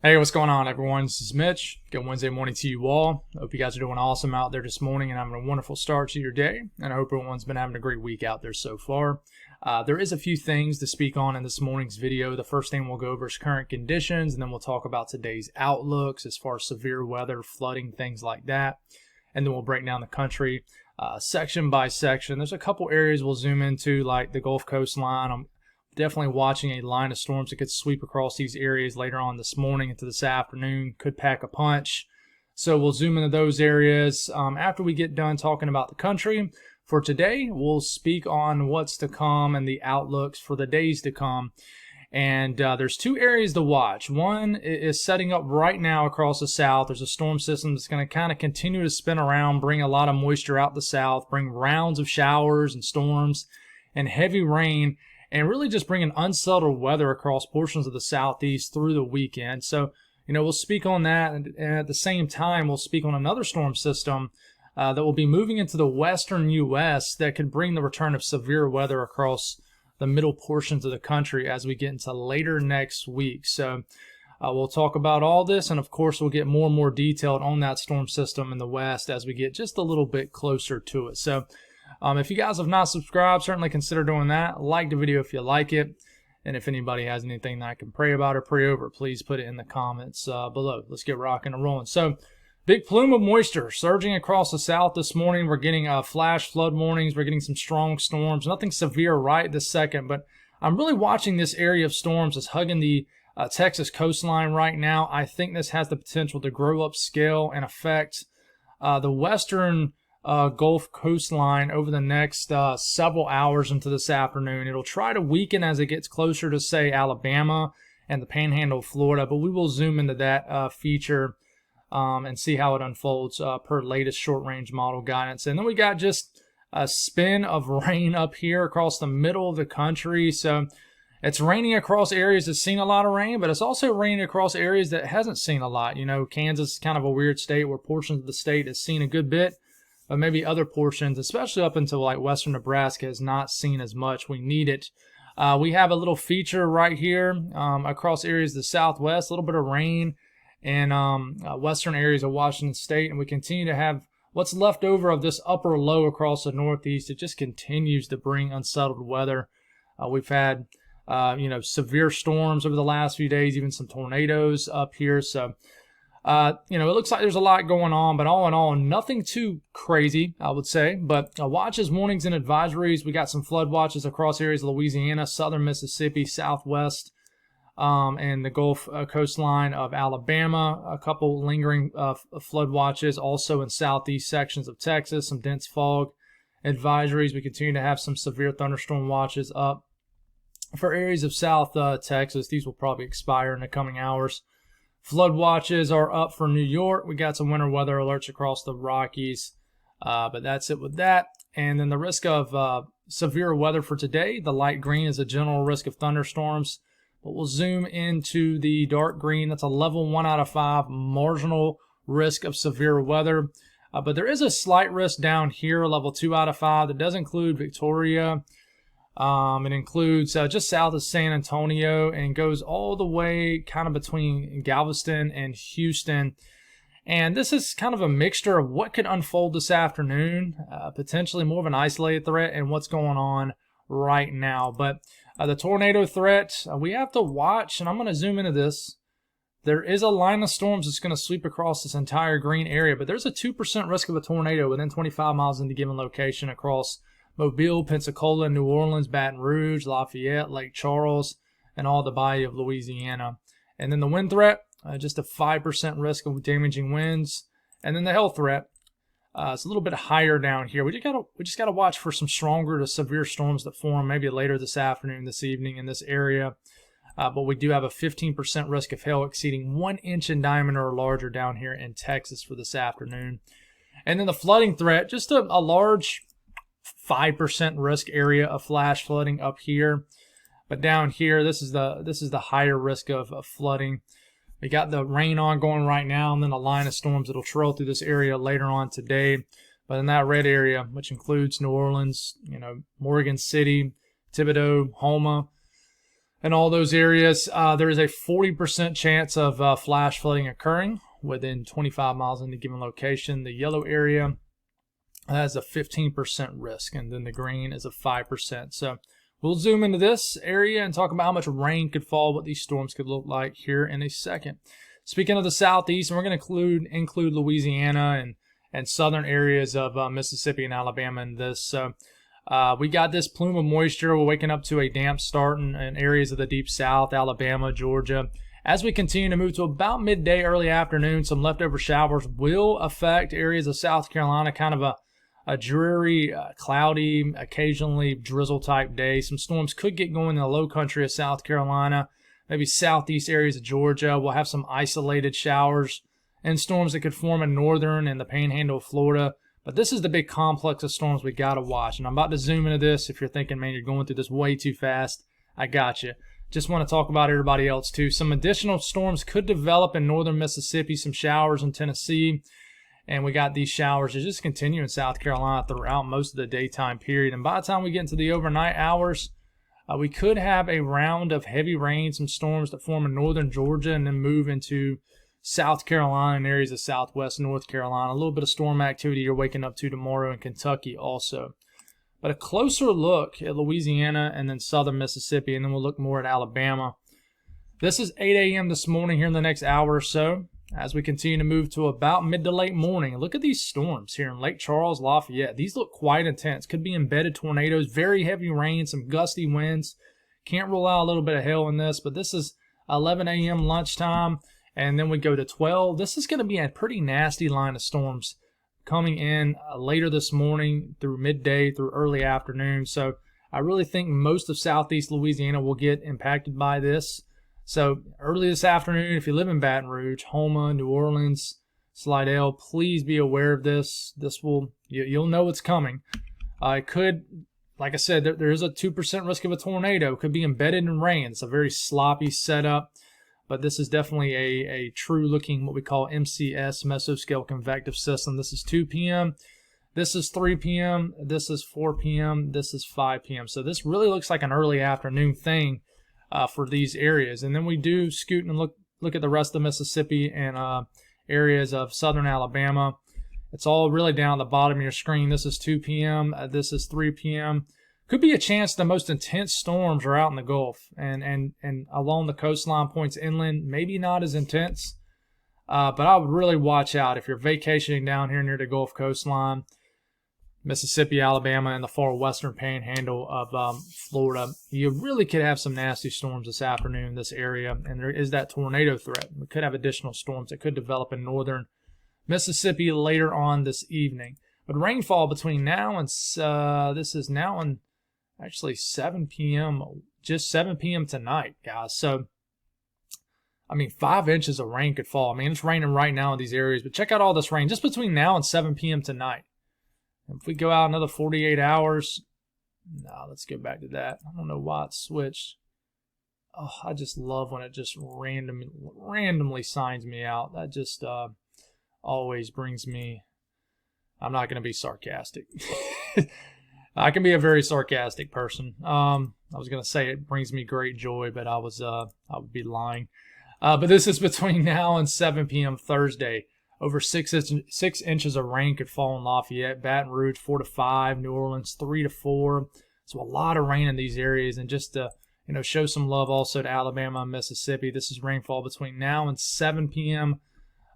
Hey, what's going on, everyone? This is Mitch. Good Wednesday morning to you all. Hope you guys are doing awesome out there this morning and having a wonderful start to your day. And I hope everyone's been having a great week out there so far. There is a few things to speak on in this morning's video. The first thing we'll go over is current conditions, and then we'll talk about today's outlooks as far as severe weather, flooding, things like that. And then we'll break down the country section by section. There's a couple areas we'll zoom into, like the Gulf coastline. I'm definitely watching a line of storms that could sweep across these areas later on this morning into this afternoon. Could pack a punch. So we'll zoom into those areas after we get done talking about the country. For today, we'll speak on what's to come and the outlooks for the days to come. And there's two areas to watch. One is setting up right now across the south. There's a storm system that's going to kind of continue to spin around, bring a lot of moisture out the south, bring rounds of showers and storms and heavy rain, and really just bringing unsettled weather across portions of the southeast through the weekend. So, we'll speak on that, and at the same time, we'll speak on another storm system that will be moving into the western U.S. that could bring the return of severe weather across the middle portions of the country as we get into later next week. So we'll talk about all this, and of course, we'll get more and more detailed on that storm system in the west as we get just a little bit closer to it. So if you guys have not subscribed, certainly consider doing that. Like the video if you like it. And if anybody has anything that I can pray about or pray over, please put it in the comments below. Let's get rocking and rolling. So, big plume of moisture surging across the south this morning. We're getting flash flood warnings. We're getting some strong storms. Nothing severe right this second, but I'm really watching this area of storms that's hugging the Texas coastline right now. I think this has the potential to grow up scale and affect the western Gulf coastline over the next several hours into this afternoon. It'll try to weaken as it gets closer to, say, Alabama and the panhandle of Florida, but we will zoom into that feature and see how it unfolds per latest short-range model guidance. And then we got just a spin of rain up here across the middle of the country. So it's raining across areas that's seen a lot of rain, but it's also raining across areas that hasn't seen a lot. Kansas is kind of a weird state where portions of the state has seen a good bit, but maybe other portions, especially up into like western Nebraska, has not seen as much. We need it. We have a little feature right here across areas of the southwest, a little bit of rain in western areas of Washington State, and we continue to have what's left over of this upper low across the northeast. It just continues to bring unsettled weather. We've had severe storms over the last few days, even some tornadoes up here. So it looks like there's a lot going on, but all in all, nothing too crazy, I would say. But watches, warnings, and advisories. We got some flood watches across areas of Louisiana, southern Mississippi, southwest, and the Gulf coastline of Alabama. A couple lingering flood watches also in southeast sections of Texas, some dense fog advisories. We continue to have some severe thunderstorm watches up for areas of South Texas. These will probably expire in the coming hours. Flood watches are up for New York. We got some winter weather alerts across the Rockies, but that's it with that. And then the risk of severe weather for today, the light green is a general risk of thunderstorms, but we'll zoom into the dark green. That's a level 1 out of 5 marginal risk of severe weather. But there is a slight risk down here, level 2 out of 5. That does include Victoria. It includes just south of San Antonio and goes all the way kind of between Galveston and Houston. And this is kind of a mixture of what could unfold this afternoon, potentially more of an isolated threat, and what's going on right now. But the tornado threat, we have to watch, and I'm going to zoom into this. There is a line of storms that's going to sweep across this entire green area, but there's a 2% risk of a tornado within 25 miles in the given location across Mobile, Pensacola, New Orleans, Baton Rouge, Lafayette, Lake Charles, and all the Bayou of Louisiana. And then the wind threat, just a 5% risk of damaging winds. And then the hail threat, it's a little bit higher down here. We just gotta watch for some stronger to severe storms that form maybe later this afternoon, this evening in this area. But we do have a 15% risk of hail exceeding 1 inch in diameter or larger down here in Texas for this afternoon. And then the flooding threat, just a large 5% risk area of flash flooding up here, but down here this is the higher risk of flooding. We got the rain on going right now, and then a line of storms that'll trail through this area later on today. But in that red area, which includes New Orleans, Morgan City, Thibodaux, Houma, In all those areas, there is a 40% chance of flash flooding occurring within 25 miles in a given location. The yellow area has a 15% risk, and then the green is a 5%. So we'll zoom into this area and talk about how much rain could fall, what these storms could look like here in a second. Speaking of the southeast, we're going to include Louisiana and southern areas of Mississippi and Alabama in this. So we got this plume of moisture. We're waking up to a damp start in areas of the deep south, Alabama, Georgia. As we continue to move to about midday, early afternoon, some leftover showers will affect areas of South Carolina, kind of a dreary, cloudy, occasionally drizzle type day. Some storms could get going in the low country of South Carolina, maybe southeast areas of Georgia. We'll have some isolated showers and storms that could form in northern and the panhandle of Florida. But this is the big complex of storms we got to watch. And I'm about to zoom into this. If you're thinking, man, you're going through this way too fast, I got you. Just want to talk about everybody else too. Some additional storms could develop in northern Mississippi, some showers in Tennessee. And we got these showers that just continue in South Carolina throughout most of the daytime period. And by the time we get into the overnight hours, we could have a round of heavy rain, some storms that form in northern Georgia and then move into South Carolina and areas of southwest North Carolina. A little bit of storm activity you're waking up to tomorrow in Kentucky also. But a closer look at Louisiana and then southern Mississippi, and then we'll look more at Alabama. This is 8 a.m. this morning here in the next hour or so. As we continue to move to about mid to late morning, look at these storms here in Lake Charles, Lafayette. These look quite intense. Could be embedded tornadoes, very heavy rain, some gusty winds. Can't rule out a little bit of hail in this, but this is 11 a.m. lunchtime, and then we go to 12. This is going to be a pretty nasty line of storms coming in later this morning through midday, through early afternoon. So I really think most of southeast Louisiana will get impacted by this. So early this afternoon, if you live in Baton Rouge, Houma, New Orleans, Slidell, please be aware of this. You'll know it's coming. It could, like I said, there is a 2% risk of a tornado. It could be embedded in rain. It's a very sloppy setup, but this is definitely a true looking, what we call MCS, mesoscale convective system. This is 2 p.m. This is 3 p.m. This is 4 p.m. This is 5 p.m. So this really looks like an early afternoon thing. For these areas. And then we do scoot and look at the rest of Mississippi and areas of southern Alabama. It's all really down at the bottom of your screen. This is 2 p.m. This is 3 p.m. Could be a chance the most intense storms are out in the Gulf and along the coastline points inland, maybe not as intense. But I would really watch out if you're vacationing down here near the Gulf coastline, Mississippi, Alabama, and the far western panhandle of Florida. You really could have some nasty storms this afternoon in this area, and there is that tornado threat. We could have additional storms that could develop in northern Mississippi later on this evening. But rainfall between now and this is now and actually 7 p.m., just 7 p.m. tonight, guys. So, 5 inches of rain could fall. It's raining right now in these areas, but check out all this rain just between now and 7 p.m. tonight. If we go out another 48 hours, let's go back to that. I don't know why it switched. Oh, I just love when it just randomly signs me out. That just always brings me. I'm not going to be sarcastic. I can be a very sarcastic person. I was going to say it brings me great joy, but I would be lying. But this is between now and 7 p.m. Thursday. Over 6 inches of rain could fall in Lafayette, Baton Rouge 4 to 5, New Orleans 3 to 4. So a lot of rain in these areas, and just to show some love also to Alabama and Mississippi. This is rainfall between now and 7 p.m.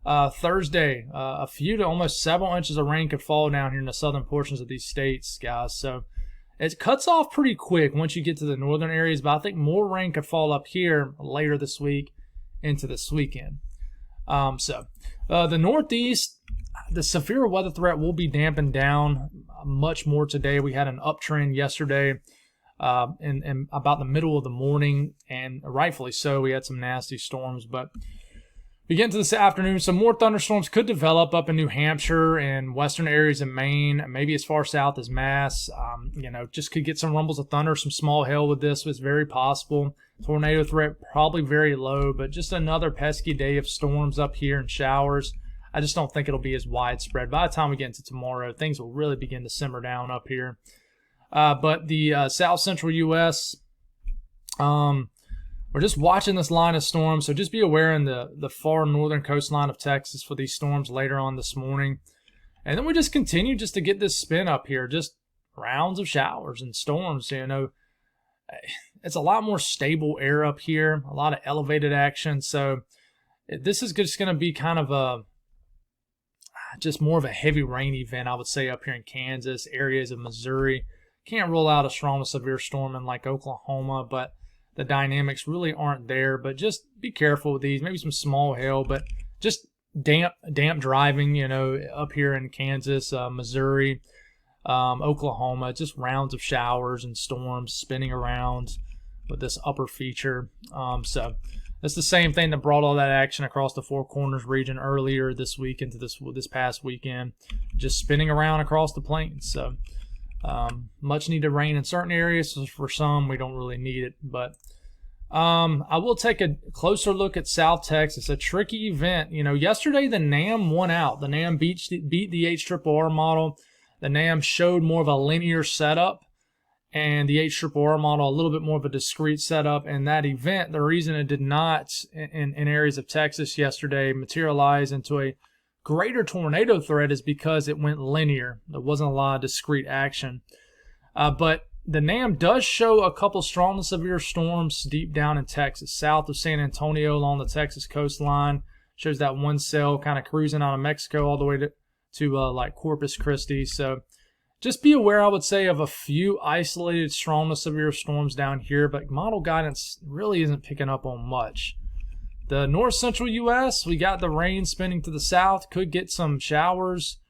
Thursday. A few to almost several inches of rain could fall down here in the southern portions of these states, guys. So it cuts off pretty quick once you get to the northern areas, but I think more rain could fall up here later this week into this weekend. The Northeast, the severe weather threat will be dampened down much more today. We had an uptrend yesterday in about the middle of the morning, and rightfully so. We had some nasty storms, but we get into this afternoon, some more thunderstorms could develop up in New Hampshire and western areas of Maine, maybe as far south as Mass. Just could get some rumbles of thunder, some small hail with this. It's very possible. Tornado threat probably very low, but just another pesky day of storms up here and showers. I just don't think it'll be as widespread. By the time we get into tomorrow, things will really begin to simmer down up here. But the south central U.S., we're just watching this line of storms, so just be aware in the far northern coastline of Texas for these storms later on this morning. And then we just continue just to get this spin up here, just rounds of showers and storms. You know, it's a lot more stable air up here, a lot of elevated action. So this is just going to be kind of just more of a heavy rain event, I would say, up here in Kansas, areas of Missouri. Can't rule out a strong to severe storm in like Oklahoma, but the dynamics really aren't there. But just be careful with these. Maybe some small hail, but just damp driving, you know, up here in Kansas, Missouri, Oklahoma. Just rounds of showers and storms spinning around with this upper feature. So it's the same thing that brought all that action across the Four Corners region earlier this week into this past weekend. Just spinning around across the plains. So much needed rain in certain areas. So for some, we don't really need it. But I will take a closer look at South Texas. A tricky event. You know, yesterday the NAM won out. The NAM beat the HRRR model. The NAM showed more of a linear setup, and the HRRR model a little bit more of a discrete setup. And that event, the reason it did not in areas of Texas yesterday materialize into a greater tornado threat is because it went linear. There wasn't a lot of discrete action. But the NAM does show a couple strong to severe storms deep down in Texas, south of San Antonio along the Texas coastline. Shows that one cell kind of cruising out of Mexico all the way to like Corpus Christi. So just be aware, I would say, of a few isolated strong to severe storms down here, but model guidance really isn't picking up on much. The north central U.S., we got the rain spinning to the south. Could get some showers,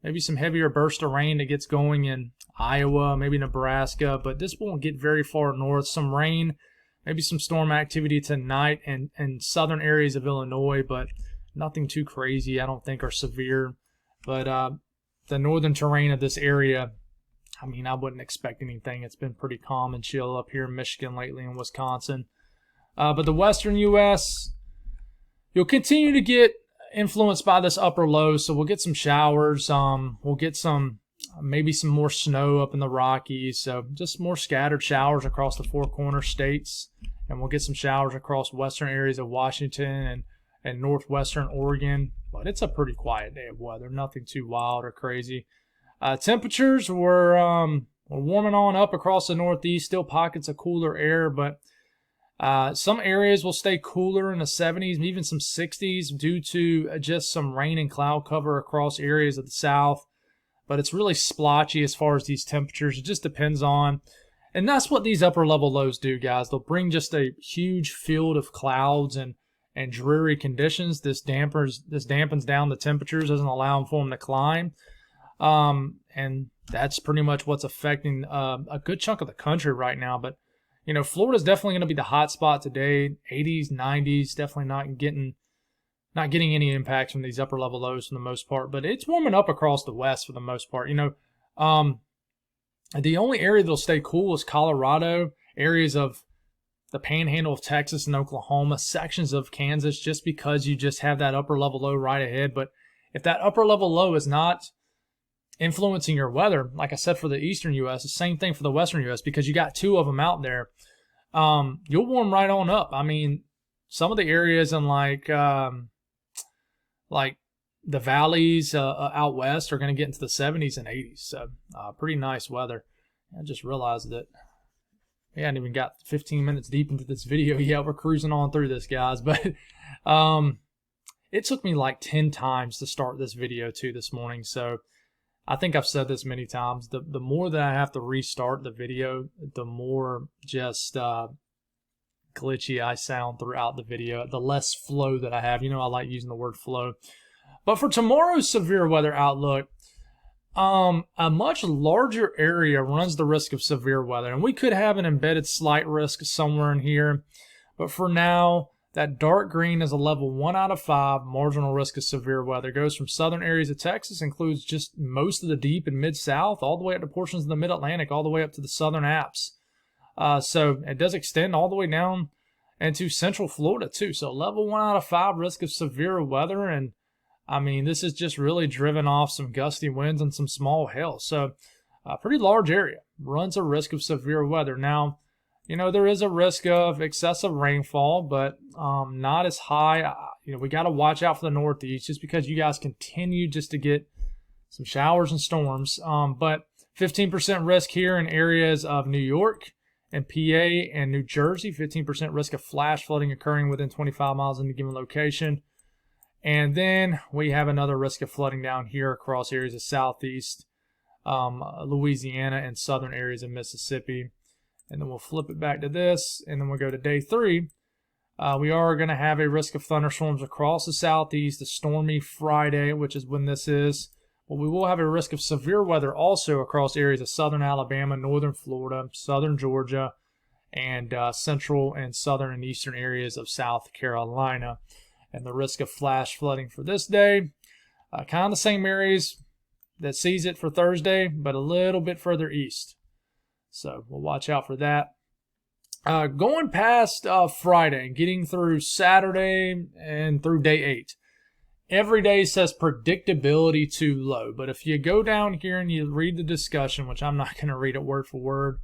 maybe some heavier burst of rain that gets going in Iowa, maybe Nebraska, but this won't get very far north. Some rain, maybe some storm activity tonight in southern areas of Illinois, but nothing too crazy, I don't think, or severe. But the northern terrain of this area, I mean, I wouldn't expect anything. It's been pretty calm and chill up here in Michigan lately and Wisconsin. But the western U.S., you'll continue to get influenced by this upper low, so we'll get some showers. We'll get maybe some more snow up in the Rockies, so just more scattered showers across the Four Corner states, and we'll get some showers across western areas of Washington and northwestern Oregon. But it's a pretty quiet day of weather, nothing too wild or crazy. Temperatures were warming on up across the Northeast, still pockets of cooler air, but some areas will stay cooler in the 70s, even some 60s due to just some rain and cloud cover across areas of the South. But it's really splotchy as far as these temperatures. It just depends on, and that's what these upper level lows do, guys. They'll bring just a huge field of clouds and dreary conditions. This dampens down the temperatures, doesn't allow for them to climb. And that's pretty much what's affecting a good chunk of the country right now. But you know, Florida's definitely going to be the hot spot today. 80s, 90s, definitely not getting any impacts from these upper level lows for the most part. But it's warming up across the west for the most part. You know, the only area that'll stay cool is Colorado, areas of the panhandle of Texas and Oklahoma, sections of Kansas, just because you just have that upper level low right ahead. But if that upper level low is not influencing your weather, like I said, for the eastern U.S., the same thing for the western U.S., because you got two of them out there, you'll warm right on up. I mean, some of the areas in like the valleys out west are going to get into the 70s and 80s. So pretty nice weather. I just realized that we hadn't even got 15 minutes deep into this video yet. We're cruising on through this, guys. But it took me like 10 times to start this video too this morning. So I think I've said this many times. The more that I have to restart the video, the more just glitchy I sound throughout the video, the less flow that I have. You know, I like using the word flow. But for tomorrow's severe weather outlook, a much larger area runs the risk of severe weather. And we could have an embedded slight risk somewhere in here. But for now, that dark green is a level 1 out of 5 marginal risk of severe weather. It goes from southern areas of Texas, includes just most of the deep and mid-south, all the way up to portions of the mid-Atlantic, all the way up to the southern Alps. So it does extend all the way down into central Florida too. So level 1 out of 5 risk of severe weather. And I mean, this is just really driven off some gusty winds and some small hail. So a pretty large area runs a risk of severe weather. Now, there is a risk of excessive rainfall, but not as high. We got to watch out for the Northeast just because you guys continue just to get some showers and storms. But 15% risk here in areas of New York and PA and New Jersey. 15% risk of flash flooding occurring within 25 miles in a given location. And then we have another risk of flooding down here across areas of Southeast Louisiana and southern areas of Mississippi. And then we'll flip it back to this, and then we'll go to day 3. We are going to have a risk of thunderstorms across the Southeast, a stormy Friday, which is when this is. But we will have a risk of severe weather also across areas of southern Alabama, northern Florida, southern Georgia, and central and southern and eastern areas of South Carolina. And the risk of flash flooding for this day, kind of the same areas that sees it for Thursday, but a little bit further east. So we'll watch out for that. Going past Friday, getting through Saturday and through day 8. Every day says predictability too low. But if you go down here and you read the discussion, which I'm not going to read it word for word,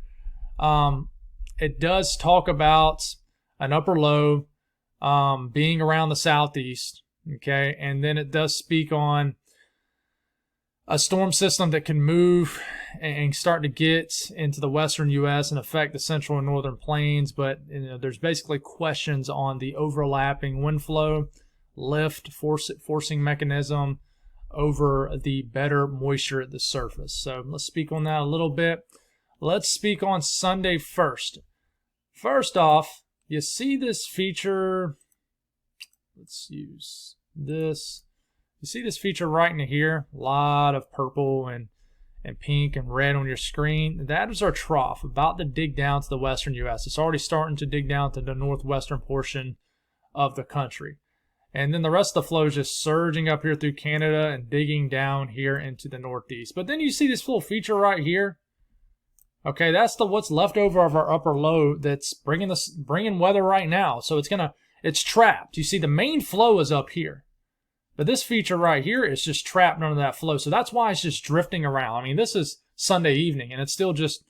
it does talk about an upper low being around the southeast. Okay, and then it does speak on a storm system that can move and start to get into the western U.S. and affect the central and northern plains. But there's basically questions on the overlapping wind flow, lift, forcing mechanism over the better moisture at the surface. So let's speak on that a little bit. Let's speak on Sunday first. First off, you see this feature. Let's use this. You see this feature right in here, a lot of purple and pink and red on your screen. That is our trough, about to dig down to the western U.S. It's already starting to dig down to the northwestern portion of the country. And then the rest of the flow is just surging up here through Canada and digging down here into the northeast. But then you see this little feature right here. Okay, that's what's left over of our upper low that's bringing weather right now. So it's trapped. You see the main flow is up here. But this feature right here is just trapped under that flow. So that's why it's just drifting around. I mean, this is Sunday evening, and it's still just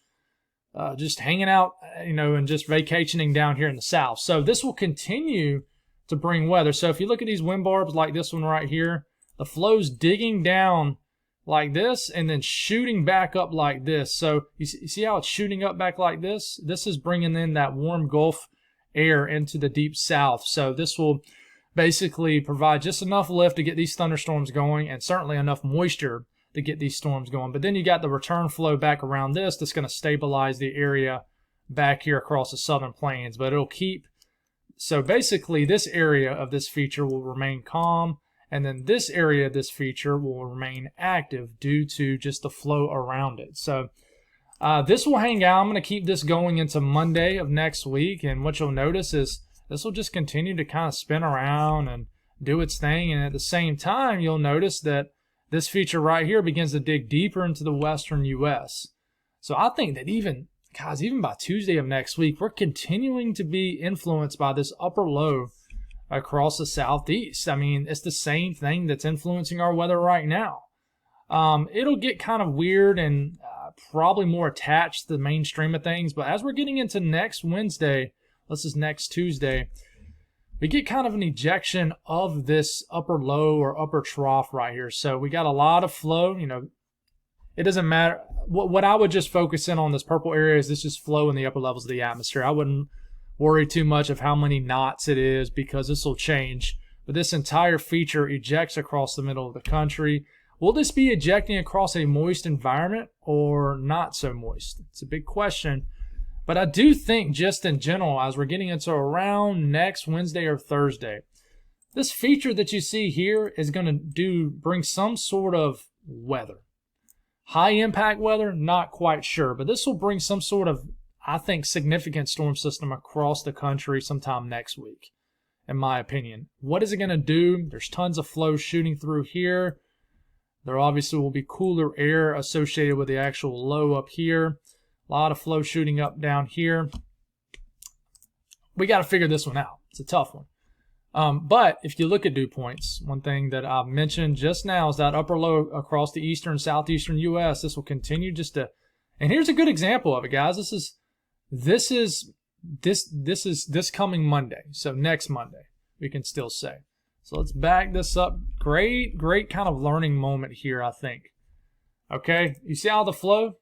hanging out, and just vacationing down here in the south. So this will continue to bring weather. So if you look at these wind barbs like this one right here, the flow's digging down like this and then shooting back up like this. So you see how it's shooting up back like this? This is bringing in that warm Gulf air into the deep south. So this will basically provide just enough lift to get these thunderstorms going, and certainly enough moisture to get these storms going. But then you got the return flow back around this that's going to stabilize the area back here across the southern plains. But it'll keep, so basically this area of this feature will remain calm, and then this area of this feature will remain active due to just the flow around it. So this will hang out. I'm going to keep this going into Monday of next week, and what you'll notice is this will just continue to kind of spin around and do its thing. And at the same time, you'll notice that this feature right here begins to dig deeper into the western U.S. So I think that even by Tuesday of next week, we're continuing to be influenced by this upper low across the southeast. I mean, it's the same thing that's influencing our weather right now. It'll get kind of weird and probably more attached to the mainstream of things. But as we're getting into next Wednesday, this is next Tuesday, we get kind of an ejection of this upper low or upper trough right here. So we got a lot of flow. It doesn't matter. What I would just focus in on this purple area is this just flow in the upper levels of the atmosphere. I wouldn't worry too much of how many knots it is because this will change. But this entire feature ejects across the middle of the country. Will this be ejecting across a moist environment or not so moist? It's a big question. But I do think just in general, as we're getting into around next Wednesday or Thursday, this feature that you see here is going to bring some sort of weather. High impact weather, not quite sure. But this will bring some sort of, I think, significant storm system across the country sometime next week, in my opinion. What is it going to do? There's tons of flow shooting through here. There obviously will be cooler air associated with the actual low up here. A lot of flow shooting up down here. We got to figure this one out. It's a tough one. But if you look at dew points, one thing that I've mentioned just now is that upper low across the eastern, southeastern U.S. This will continue just to, and here's a good example of it, guys. This is this coming Monday. So next Monday, we can still say. So let's back this up. Great kind of learning moment here, I think. Okay, you see how the flow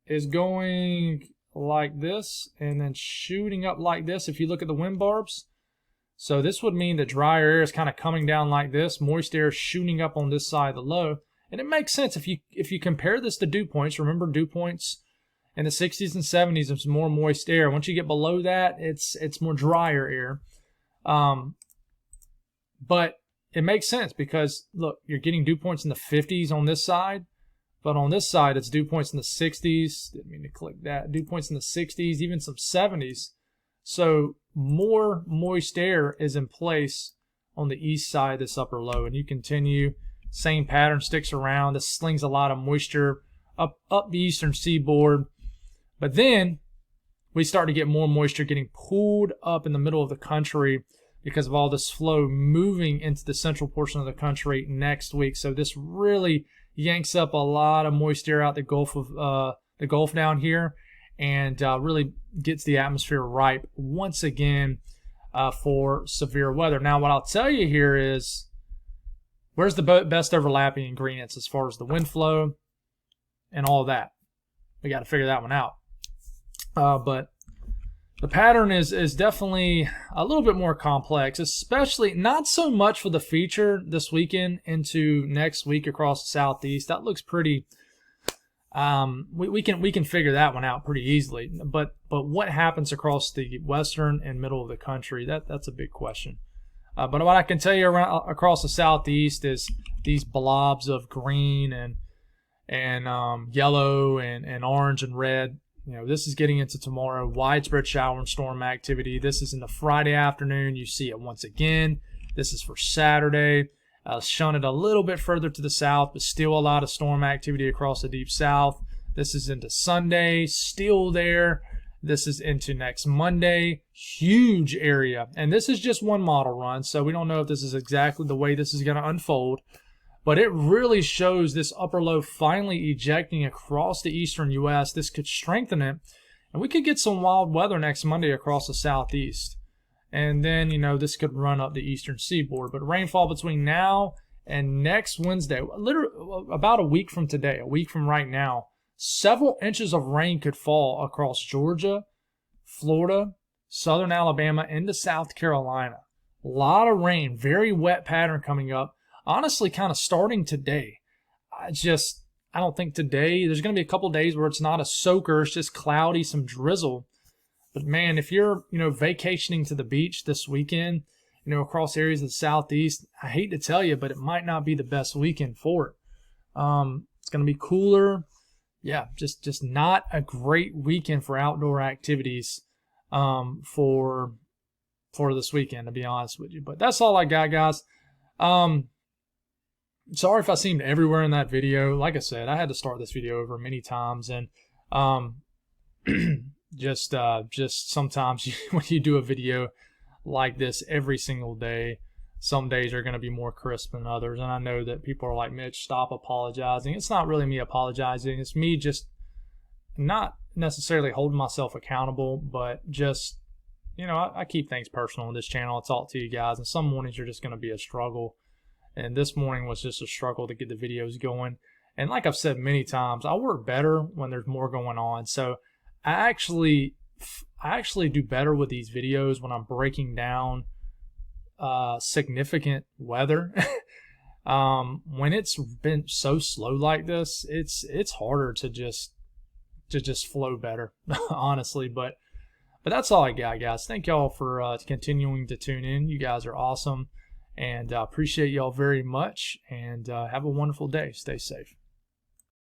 is going like this and then shooting up like this if you look at the wind barbs. So this would mean the drier air is kind of coming down like this, moist air shooting up on this side of the low. And it makes sense if you compare this to dew points. Remember, dew points in the 60s and 70s, it's more moist air. Once you get below that, it's more drier air. But it makes sense because, look, you're getting dew points in the 50s on this side, but on this side, it's dew points in the 60s. Didn't mean to click that. Dew points in the 60s, even some 70s. So more moist air is in place on the east side of this upper low. And you continue, same pattern sticks around. This slings a lot of moisture up the eastern seaboard. But then we start to get more moisture getting pulled up in the middle of the country because of all this flow moving into the central portion of the country next week. So this really yanks up a lot of moist air out the Gulf down here, and really gets the atmosphere ripe once again for severe weather. Now, what I'll tell you here is, where's the best overlapping ingredients as far as the wind flow and all that? We got to figure that one out. But the pattern is definitely a little bit more complex, especially not so much for the feature this weekend into next week across the southeast. That looks pretty. We can figure that one out pretty easily. But what happens across the western and middle of the country? That's a big question. But what I can tell you across the southeast is these blobs of green and yellow and orange and red. You know, this is getting into tomorrow. Widespread shower and storm activity. This is in the Friday afternoon. You see it once again. This is for Saturday. Shunted a little bit further to the south, but still a lot of storm activity across the deep south. This is into Sunday. Still there. This is into next Monday. Huge area. And this is just one model run, so we don't know if this is exactly the way this is going to unfold. But it really shows this upper low finally ejecting across the eastern U.S. This could strengthen it, and we could get some wild weather next Monday across the southeast. And then, you know, this could run up the eastern seaboard. But rainfall between now and next Wednesday, literally about a week from today, a week from right now, several inches of rain could fall across Georgia, Florida, southern Alabama, into South Carolina. A lot of rain, very wet pattern coming up. Honestly, kind of starting today. I don't think today, there's going to be a couple days where it's not a soaker, it's just cloudy, some drizzle. But man, if you're, vacationing to the beach this weekend, across areas of the southeast, I hate to tell you, but it might not be the best weekend for it. It's going to be cooler. Yeah, just not a great weekend for outdoor activities for this weekend, to be honest with you. But that's all I got, guys. Sorry if I seemed everywhere in that video. Like I said, I had to start this video over many times, and just sometimes when you do a video like this every single day, some days are going to be more crisp than others. And I know that people are like, Mitch, stop apologizing. It's not really me apologizing. It's me just not necessarily holding myself accountable, but just, I keep things personal on this channel. I talk to you guys, and some mornings are just going to be a struggle. And this morning was just a struggle to get the videos going. And like I've said many times, I work better when there's more going on. So I actually do better with these videos when I'm breaking down significant weather. When it's been so slow like this, it's harder to just flow better, honestly. But that's all I got, guys. Thank y'all for continuing to tune in. You guys are awesome. And I appreciate y'all very much, and have a wonderful day. Stay safe.